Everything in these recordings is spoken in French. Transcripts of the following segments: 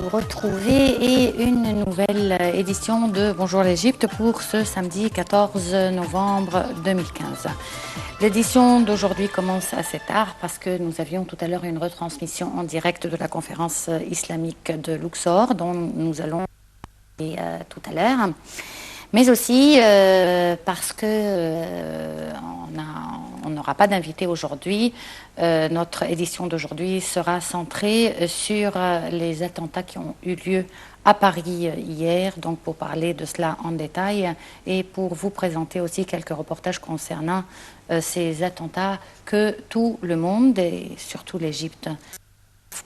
vous retrouver et une nouvelle édition de Bonjour l'Égypte pour ce samedi 14 novembre 2015. L'édition d'aujourd'hui commence assez tard parce que nous avions tout à l'heure une retransmission en direct de la conférence islamique de Luxor dont nous allons parler tout à l'heure. Mais aussi parce que on n'aura pas d'invité aujourd'hui. Notre édition d'aujourd'hui sera centrée sur les attentats qui ont eu lieu à Paris hier, donc pour parler de cela en détail et pour vous présenter aussi quelques reportages concernant ces attentats que tout le monde et surtout l'Égypte.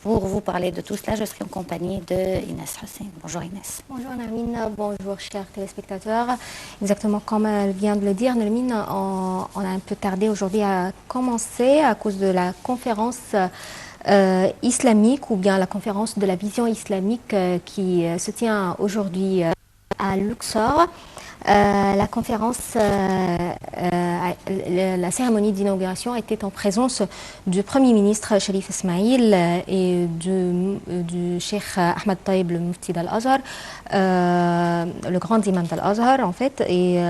Pour vous parler de tout cela, je serai en compagnie de Inès Hussein. Bonjour Inès. Bonjour Nermine, bonjour chers téléspectateurs. Exactement comme elle vient de le dire, Nermine, on a un peu tardé aujourd'hui à commencer à cause de la conférence islamique ou bien la conférence de la vision islamique qui se tient aujourd'hui à Luxor. La conférence, la cérémonie d'inauguration était en présence du Premier ministre Sharif Ismail et du Cheikh Ahmed Taïb, le Mufti d'Al-Azhar, le grand imam d'Al-Azhar en fait. Et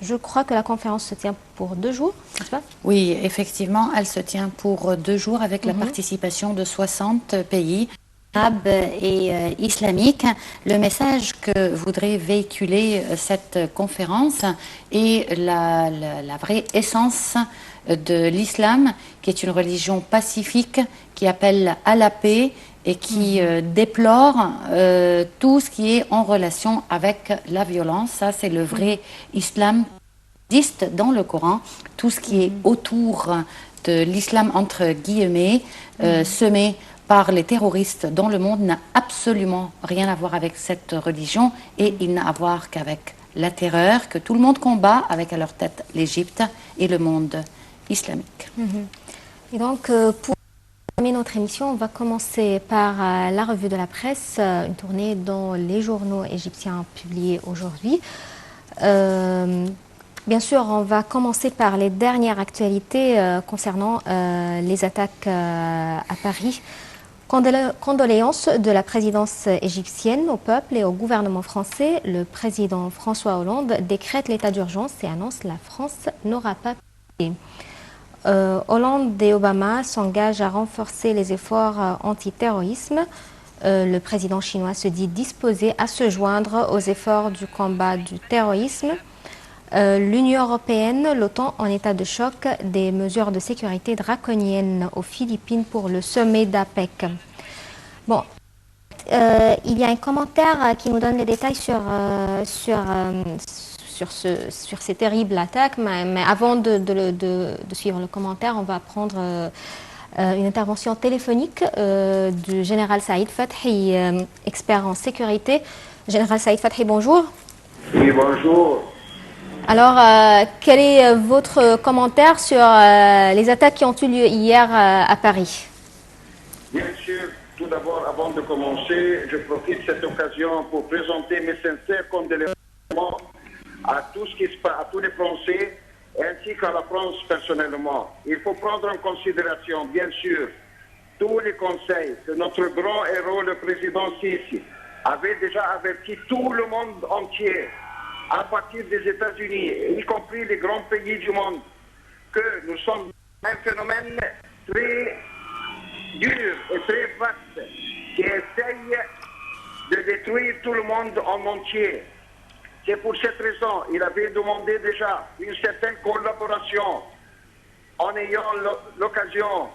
je crois que la conférence se tient pour 2 jours, n'est-ce pas? Oui, effectivement, elle se tient pour 2 jours avec la participation de 60 pays arabes et islamiques. Le message que voudrait véhiculer cette conférence est la vraie essence de l'islam, qui est une religion pacifique, qui appelle à la paix et qui déplore tout ce qui est en relation avec la violence. Ça, c'est le vrai islam qui existe dans le Coran. Tout ce qui est autour de l'islam, entre guillemets, semé par les terroristes dans le monde n'a absolument rien à voir avec cette religion et il n'a à voir qu'avec la terreur que tout le monde combat avec à leur tête l'Égypte et le monde islamique. Et donc, pour terminer notre émission, on va commencer par la revue de la presse, une tournée dans les journaux égyptiens publiés aujourd'hui. Bien sûr, on va commencer par les dernières actualités concernant les attaques à Paris. Condoléances de la présidence égyptienne au peuple et au gouvernement français. Le président François Hollande décrète l'état d'urgence et annonce la France n'aura pas payé. Hollande et Obama s'engagent à renforcer les efforts antiterrorisme. Le président chinois se dit disposé à se joindre aux efforts du combat du terrorisme. L'Union européenne, l'OTAN en état de choc, des mesures de sécurité draconiennes aux Philippines pour le sommet d'APEC. Bon, il y a un commentaire qui nous donne les détails sur ces terribles attaques, mais avant de suivre le commentaire, on va prendre une intervention téléphonique du général Saïd Fathi, expert en sécurité. Général Saïd Fathi, bonjour. Oui, bonjour. Alors, quel est votre commentaire sur les attaques qui ont eu lieu hier à Paris? Bien sûr, tout d'abord, avant de commencer, je profite de cette occasion pour présenter mes sincères condoléances à tout ce qui se passe, à tous les Français, ainsi qu'à la France personnellement. Il faut prendre en considération, bien sûr, tous les conseils que notre grand héros, le président Sisi, avait déjà averti tout le monde entier, à partir des États-Unis, y compris les grands pays du monde, que nous sommes un phénomène très dur et très vaste qui essaye de détruire tout le monde en entier. C'est pour cette raison qu'il avait demandé déjà une certaine collaboration en ayant l'occasion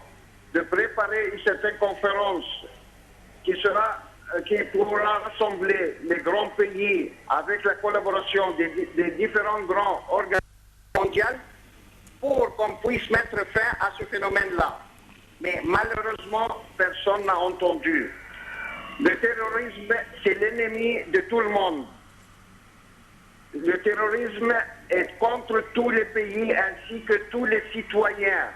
de préparer une certaine conférence qui pourra rassembler les grands pays avec la collaboration des différents grands organes mondiaux pour qu'on puisse mettre fin à ce phénomène-là. Mais malheureusement, personne n'a entendu. Le terrorisme, c'est l'ennemi de tout le monde. Le terrorisme est contre tous les pays ainsi que tous les citoyens.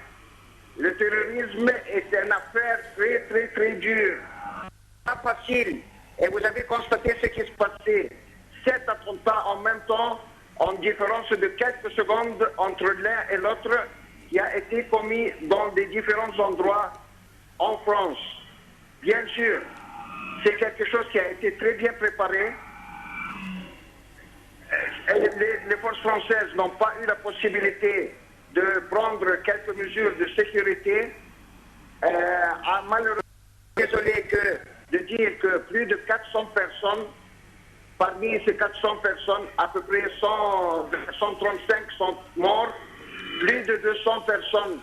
Le terrorisme est une affaire très, très, très dure. Pas facile. Et vous avez constaté ce qui se passait. 7 attentats en même temps, en différence de quelques secondes entre l'un et l'autre, qui a été commis dans des différents endroits en France. Bien sûr, C'est quelque chose qui a été très bien préparé. Les forces françaises n'ont pas eu la possibilité de prendre quelques mesures de sécurité. Malheureusement, désolé de dire que plus de 400 personnes, parmi ces 400 personnes, à peu près 135 sont morts, plus de 200 personnes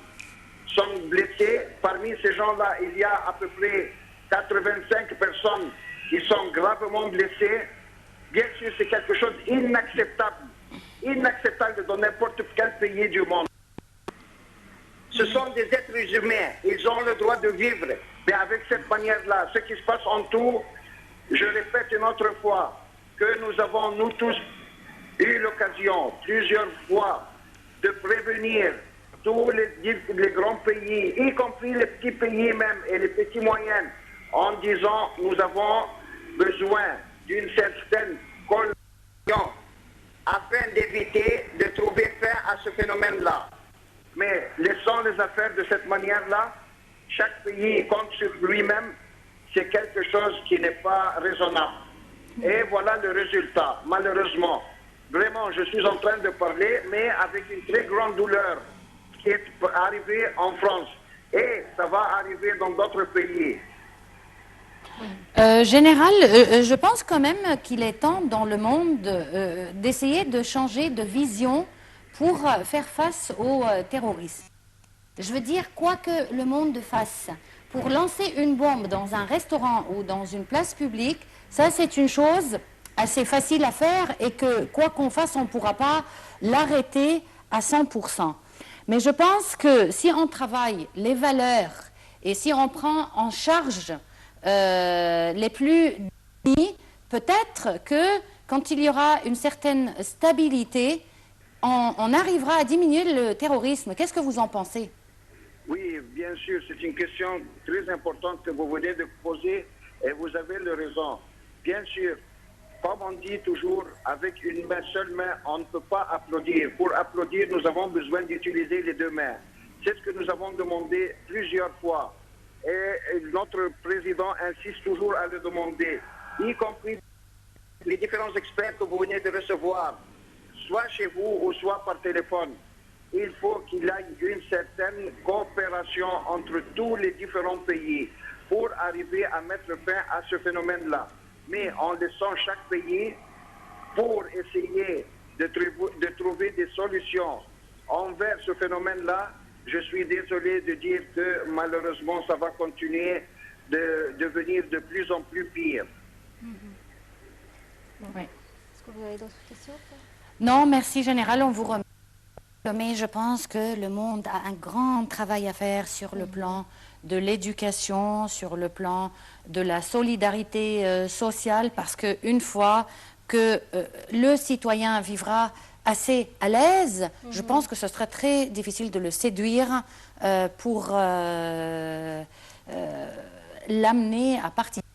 sont blessées. Parmi ces gens-là, il y a à peu près 85 personnes qui sont gravement blessées. Bien sûr, c'est quelque chose d'inacceptable, inacceptable dans n'importe quel pays du monde. Ce sont des êtres humains, ils ont le droit de vivre, mais avec cette manière-là, ce qui se passe en tout, je répète une autre fois, que nous avons, nous tous, eu l'occasion, plusieurs fois, de prévenir tous les grands pays, y compris les petits pays même, et les petits moyens, en disant, nous avons besoin d'une certaine collaboration afin d'éviter de trouver fin à ce phénomène-là. Mais laissons les affaires de cette manière-là. Chaque pays compte sur lui-même. C'est quelque chose qui n'est pas raisonnable. Et voilà le résultat, malheureusement. Vraiment, je suis en train de parler, mais avec une très grande douleur qui est arrivée en France. Et ça va arriver dans d'autres pays. Général, je pense quand même qu'il est temps dans le monde d'essayer de changer de vision pour faire face aux terroristes. Je veux dire, quoi que le monde fasse, pour lancer une bombe dans un restaurant ou dans une place publique, ça c'est une chose assez facile à faire et que quoi qu'on fasse, on ne pourra pas l'arrêter à 100%. Mais je pense que si on travaille les valeurs et si on prend en charge les plus démunis, peut-être que quand il y aura une certaine stabilité, on arrivera à diminuer le terrorisme. Qu'est-ce que vous en pensez? Oui, bien sûr, c'est une question très importante que vous venez de poser et vous avez le raison. Bien sûr, comme on dit toujours, avec une seule main, on ne peut pas applaudir. Pour applaudir, nous avons besoin d'utiliser les deux mains. C'est ce que nous avons demandé plusieurs fois. Et notre président insiste toujours à le demander, y compris les différents experts que vous venez de recevoir, soit chez vous ou soit par téléphone. Il faut qu'il y ait une certaine coopération entre tous les différents pays pour arriver à mettre fin à ce phénomène-là. Mais en laissant chaque pays pour essayer de trouver des solutions envers ce phénomène-là, je suis désolé de dire que malheureusement ça va continuer de devenir de plus en plus pire. Oui. Est-ce que vous avez d'autres questions? Non, merci Général, on vous remercie. Mais je pense que le monde a un grand travail à faire sur le plan de l'éducation, sur le plan de la solidarité sociale, parce qu'une fois que le citoyen vivra assez à l'aise, je pense que ce serait très difficile de le séduire pour l'amener à participer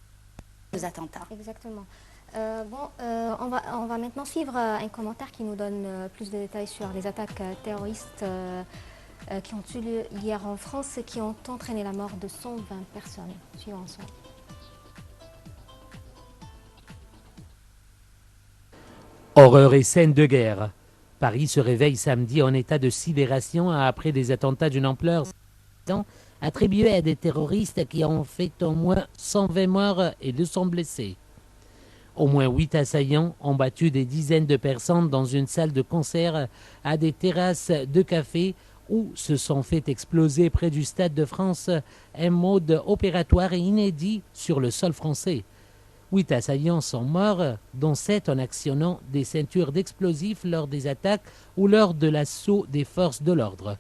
aux attentats. Exactement. On va maintenant suivre un commentaire qui nous donne plus de détails sur les attaques terroristes qui ont eu lieu hier en France et qui ont entraîné la mort de 120 personnes. Suivons ensemble. Horreur et scène de guerre. Paris se réveille samedi en état de sidération après des attentats d'une ampleur attribués à des terroristes qui ont fait au moins 120 morts et 200 blessés. Au moins 8 assaillants ont battu des dizaines de personnes dans une salle de concert à des terrasses de café où se sont fait exploser près du Stade de France un mode opératoire inédit sur le sol français. 8 assaillants sont morts, dont 7 en actionnant des ceintures d'explosifs lors des attaques ou lors de l'assaut des forces de l'ordre.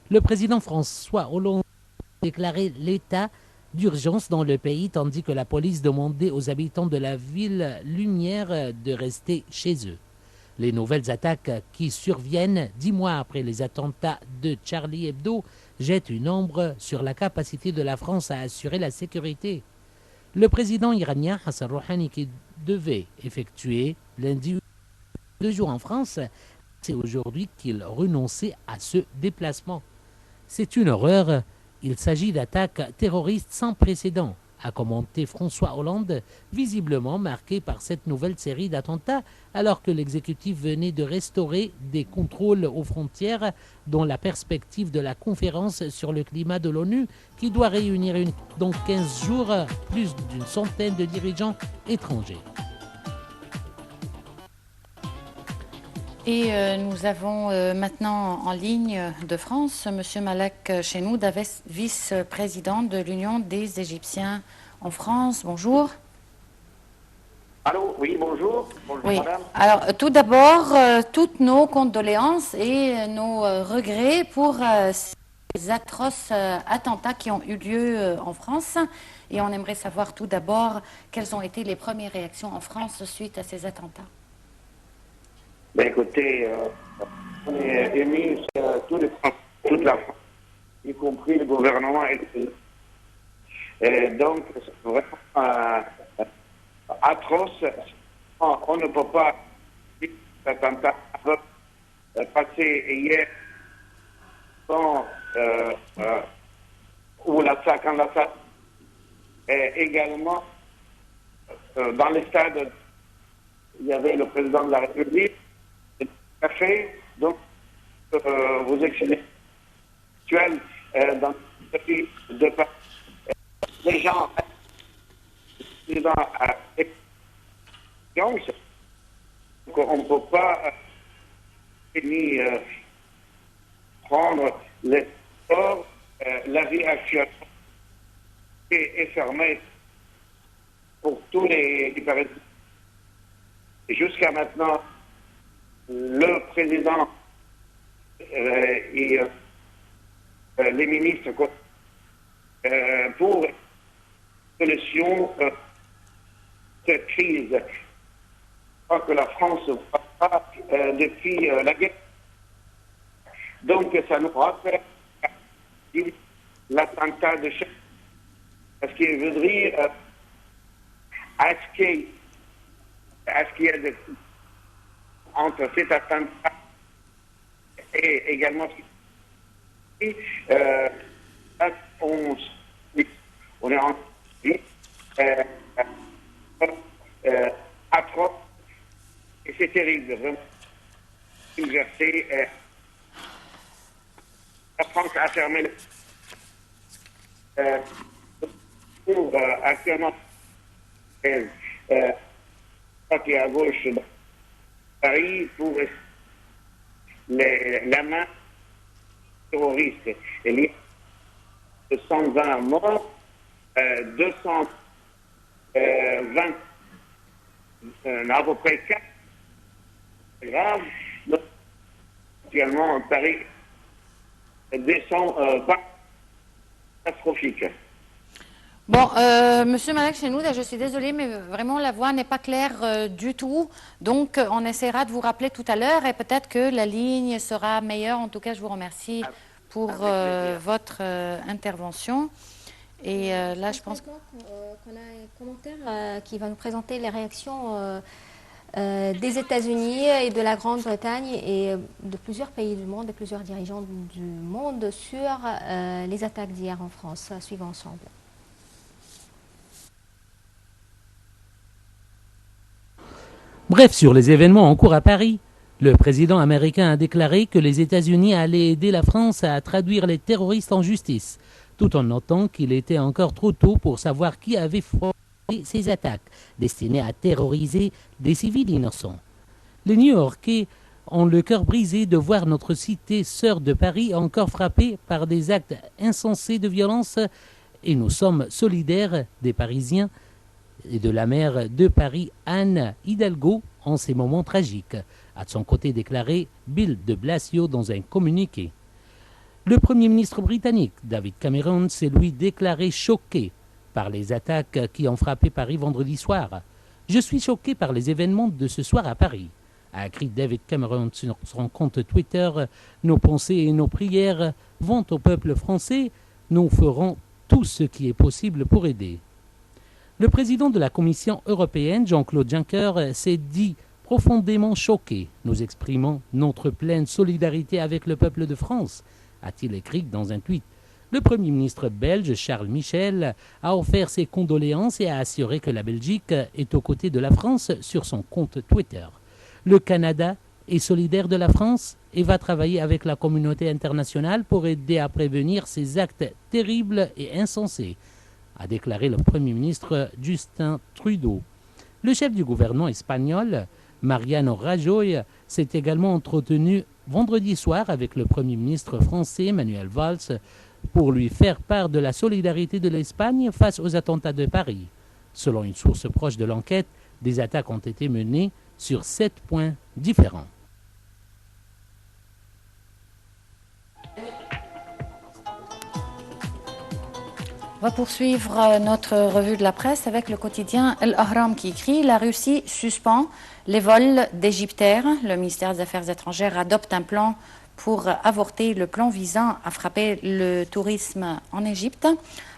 Le président François Hollande a déclaré l'état d'urgence dans le pays, tandis que la police demandait aux habitants de la ville lumière de rester chez eux. Les nouvelles attaques qui surviennent 10 mois après les attentats de Charlie Hebdo jettent une ombre sur la capacité de la France à assurer la sécurité. Le président iranien Hassan Rouhani, qui devait effectuer lundi 2 jours en France, c'est aujourd'hui qu'il renonçait à ce déplacement. C'est une horreur. Il s'agit d'attaques terroristes sans précédent. a commenté François Hollande, visiblement marqué par cette nouvelle série d'attentats, alors que l'exécutif venait de restaurer des contrôles aux frontières dans la perspective de la conférence sur le climat de l'ONU, qui doit réunir dans 15 jours plus d'une centaine de dirigeants étrangers. Et nous avons maintenant en ligne de France M. Malek Chenou, vice-président de l'Union des Égyptiens en France. Bonjour. Allô, oui, bonjour. Bonjour, Oui. madame. Alors, tout d'abord, toutes nos condoléances et nos regrets pour ces atroces attentats qui ont eu lieu en France. Et on aimerait savoir tout d'abord quelles ont été les premières réactions en France suite à ces attentats. Ben, écoutez, on est émis toute la France, y compris le gouvernement et le président. Donc, c'est vraiment atroce. On ne peut pas dire que cet attentat passé hier où l'attaque en Assad également dans les stades, il y avait le président de la République. Fait, donc, vous excellez actuel dans le pays de Paris. Les gens, donc, on ne peut pas ni prendre les sports. La vie actuelle est fermée pour tous les Parisiens. Jusqu'à maintenant, le président et les ministres pour solution de cette crise. Je crois que la France va pas depuis la guerre. Donc ça nous rappelle l'attentat de chef. Parce qu'il veut dire à ce qu'il y a de entre cet attentat et également on est en atroce et c'est terrible, vraiment. Exercer, la France a fermé pour actuellement côté à gauche Paris pour la main terroriste. Il y a 120 morts, 220, à peu près 4 graves. Donc, actuellement, Paris descend pas catastrophique. Bon, Monsieur Malek Chenoud, je suis désolée, mais vraiment la voix n'est pas claire du tout. Donc, on essaiera de vous rappeler tout à l'heure et peut-être que la ligne sera meilleure. En tout cas, je vous remercie pour votre intervention. Et là, je pense qu'on a un commentaire qui va nous présenter les réactions des États-Unis et de la Grande-Bretagne et de plusieurs pays du monde et plusieurs dirigeants du monde sur les attaques d'hier en France. Suivons ensemble. Bref, sur les événements en cours à Paris, le président américain a déclaré que les États-Unis allaient aider la France à traduire les terroristes en justice, tout en notant qu'il était encore trop tôt pour savoir qui avait fait ces attaques, destinées à terroriser des civils innocents. Les New-Yorkais ont le cœur brisé de voir notre cité sœur de Paris encore frappée par des actes insensés de violence, et nous sommes solidaires des Parisiens et de la maire de Paris, Anne Hidalgo, en ces moments tragiques, a de son côté déclaré Bill de Blasio dans un communiqué. Le Premier ministre britannique, David Cameron, s'est lui déclaré choqué par les attaques qui ont frappé Paris vendredi soir. « Je suis choqué par les événements de ce soir à Paris », a écrit David Cameron sur son compte Twitter. « Nos pensées et nos prières vont au peuple français. Nous ferons tout ce qui est possible pour aider. » Le président de la Commission européenne, Jean-Claude Juncker, s'est dit profondément choqué. « Nous exprimons notre pleine solidarité avec le peuple de France », a-t-il écrit dans un tweet. Le Premier ministre belge Charles Michel a offert ses condoléances et a assuré que la Belgique est aux côtés de la France sur son compte Twitter. Le Canada est solidaire de la France et va travailler avec la communauté internationale pour aider à prévenir ces actes terribles et insensés, a déclaré le Premier ministre Justin Trudeau. Le chef du gouvernement espagnol, Mariano Rajoy, s'est également entretenu vendredi soir avec le Premier ministre français Manuel Valls pour lui faire part de la solidarité de l'Espagne face aux attentats de Paris. Selon une source proche de l'enquête, des attaques ont été menées sur 7 points différents. On va poursuivre notre revue de la presse avec le quotidien El Ahram qui écrit « La Russie suspend les vols d'Égyptaires. Le ministère des Affaires étrangères adopte un plan pour avorter le plan visant à frapper le tourisme en Égypte.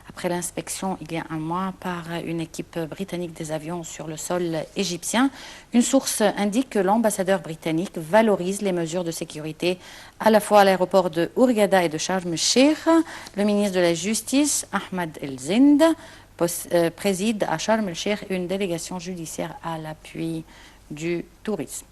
Après l'inspection il y a un mois par une équipe britannique des avions sur le sol égyptien, une source indique que l'ambassadeur britannique valorise les mesures de sécurité à la fois à l'aéroport de Hurghada et de Sharm el-Sheikh. Le ministre de la Justice, Ahmed El-Zind, préside à Sharm el-Sheikh une délégation judiciaire à l'appui du tourisme.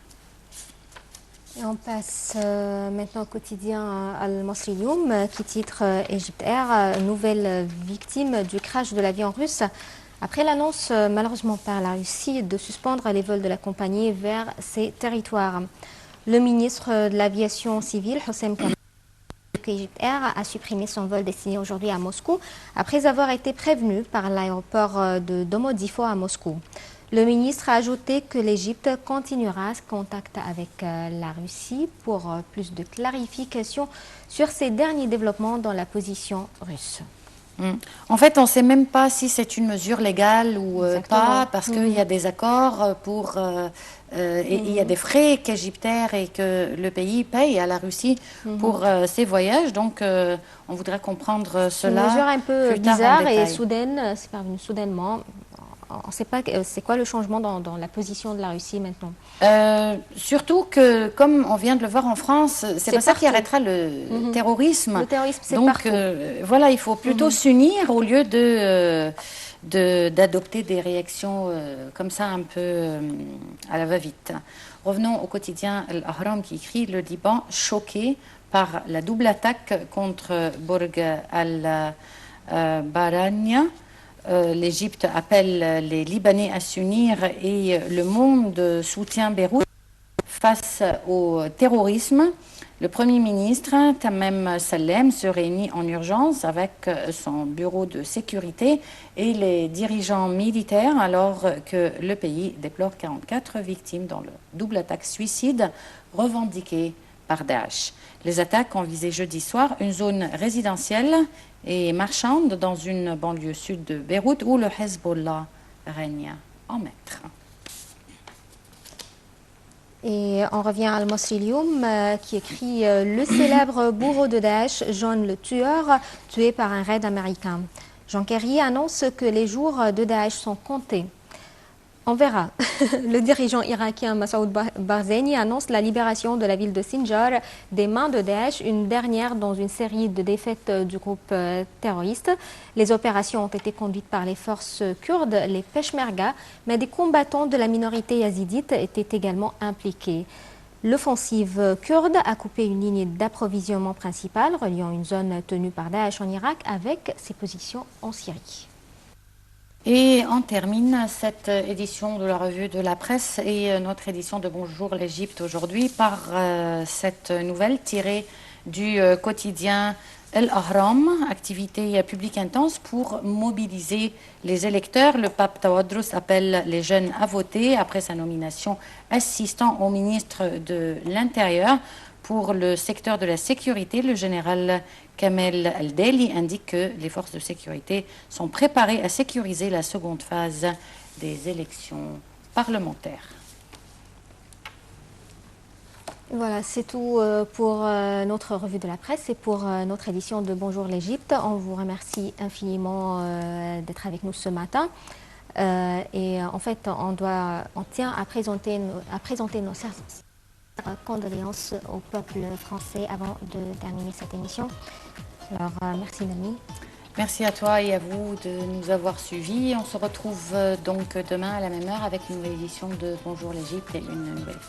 Et on passe maintenant au quotidien Al-Masri Youm qui titre Egypt Air, nouvelle victime du crash de l'avion russe. Après l'annonce malheureusement par la Russie de suspendre les vols de la compagnie vers ses territoires. Le ministre de l'Aviation civile, Hossein Kamal, Egypt Air a supprimé son vol destiné aujourd'hui à Moscou après avoir été prévenu par l'aéroport de Domodédovo à Moscou. Le ministre a ajouté que l'Égypte continuera ce contact avec la Russie pour plus de clarification sur ces derniers développements dans la position russe. En fait, on ne sait même pas si c'est une mesure légale ou pas, parce qu'il y a des accords pour... et il y a des frais qu'Égyptaire et que le pays paye à la Russie pour ses voyages. Donc, on voudrait comprendre cela. Une mesure un peu plus tard bizarre en et détail. soudaine, c'est parvenu soudainement. On ne sait pas c'est quoi le changement dans la position de la Russie maintenant. Surtout que, comme on vient de le voir en France, c'est pas ça qui partout. arrêtera le terrorisme. Le terrorisme, c'est Donc, partout. voilà, il faut plutôt s'unir au lieu d'adopter des réactions comme ça un peu à la va-vite. Revenons au quotidien Al-Ahram qui écrit « Le Liban choqué par la double attaque contre Bourg al-Barania ». L'Égypte appelle les Libanais à s'unir et le monde soutient Beyrouth face au terrorisme. Le Premier ministre, Tamem Salem, se réunit en urgence avec son bureau de sécurité et les dirigeants militaires alors que le pays déplore 44 victimes dans le double attaque suicide revendiquée par Daesh. Les attaques ont visé jeudi soir une zone résidentielle et marchande dans une banlieue sud de Beyrouth où le Hezbollah règne en maître. Et on revient à Al-Masri Youm qui écrit le célèbre bourreau de Daesh, John le tueur, tué par un raid américain. Jean Kerry annonce que les jours de Daesh sont comptés. On verra. Le dirigeant irakien Massoud Barzani annonce la libération de la ville de Sinjar des mains de Daesh, une dernière dans une série de défaites du groupe terroriste. Les opérations ont été conduites par les forces kurdes, les Peshmerga, mais des combattants de la minorité yazidite étaient également impliqués. L'offensive kurde a coupé une ligne d'approvisionnement principale reliant une zone tenue par Daesh en Irak avec ses positions en Syrie. Et on termine cette édition de la revue de la presse et notre édition de Bonjour l'Égypte aujourd'hui par cette nouvelle tirée du quotidien El Ahram, activité publique intense pour mobiliser les électeurs. Le pape Tawadros appelle les jeunes à voter après sa nomination assistant au ministre de l'Intérieur. Pour le secteur de la sécurité, le général Kamel Al-Deli indique que les forces de sécurité sont préparées à sécuriser la seconde phase des élections parlementaires. Voilà, c'est tout pour notre revue de la presse et pour notre édition de Bonjour l'Égypte. On vous remercie infiniment d'être avec nous ce matin. Et en fait, on tient à présenter nos condoléances au peuple français avant de terminer cette émission. Alors, merci Nami. Merci à toi et à vous de nous avoir suivis. On se retrouve donc demain à la même heure avec une nouvelle édition de Bonjour l'Égypte et une nouvelle.